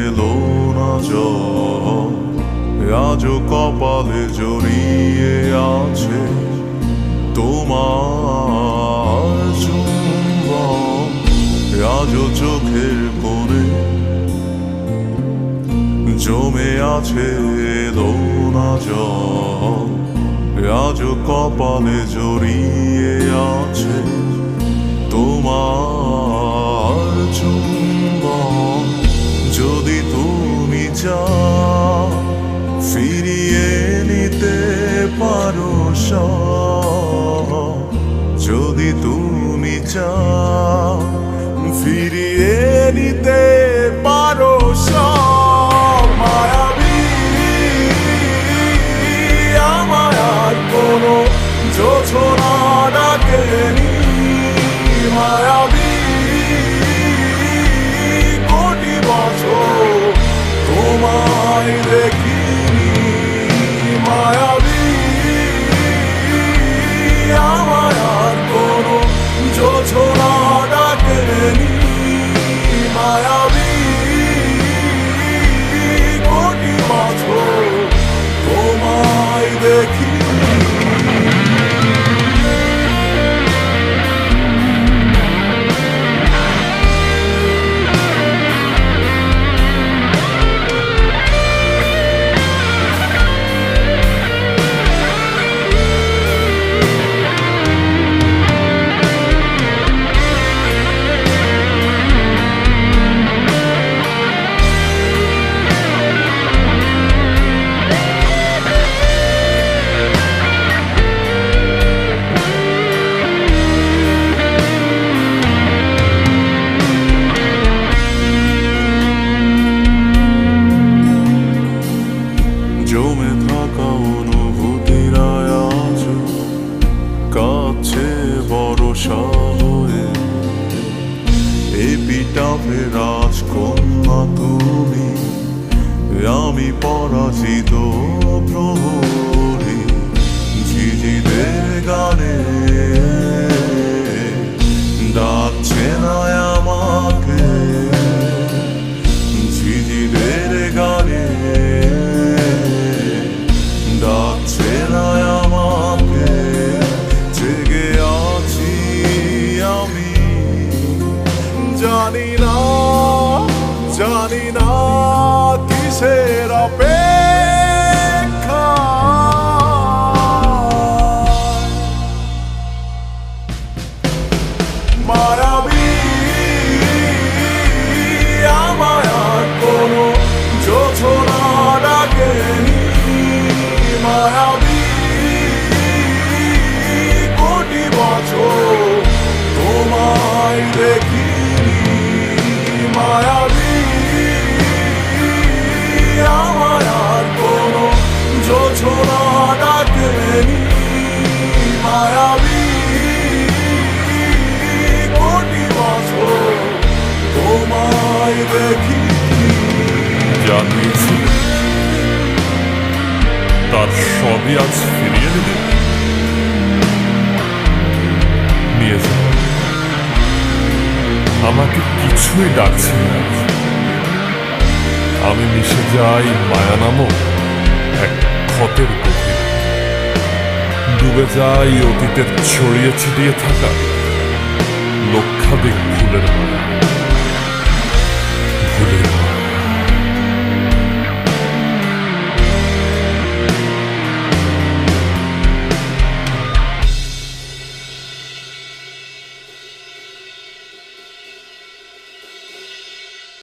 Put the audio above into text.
এলো না জল, আজও কপালে জড়িয়ে আছে তোমার চুম্বন। আজও চোখের কোণে জমে আছে এলো না জল, আজও কপালে জড়িয়ে আছে তোমার চুম্বন। যদি তুমি চাও ফিরিয়ে নিতে পারো সব, যদি তুমি চাও ফিরিয়ে নিতে পারো সব। মায়াবী আমায় আর কোনো যোছনা ডাকেনি, মায়াবী কোটি বছর তোমায় দেখিনি। মায়াবী আমায় আর কোনো যোছনা ডাকেনি, মায়াবী কোটি বছর তোমায় দেখিনি। জমে থাকা অনুভূতিরা আজ কাছে বরষা হয়ে, এপিটাফে রাজকন্যা তুমি, আমি পরাজিত প্রহরী। ঝিঝিদের গানে ডাকছে না আমাকে, ঝিঝিদের গানে ডাকছে না আমাকে। জেগে আছি আমি, জানি না কিসের অপেক্ষা। মায়াবী আমায় আর কোনো যোছনা ডাকেনি, মায়াবী কোটি বছর তোমায় দেখিনি। মায়াবী আমায় আর কোনো যোছনা ডাকেনি, মায়াবী কোটি বছর তোমায় দেখিনি। যা দিয়েছিল তার সবই আজ ফিরিয়ে দেবে। নিয়ে যাও, আমাকে কিছুই ডাকছে না। আমি মিশে যাই মায়া নামক এক ক্ষতের গভীরে, ডুবে যাই অতীতের ছড়িয়ে ছিটিয়ে থাকা লক্ষাধিক ফুলের মায়া।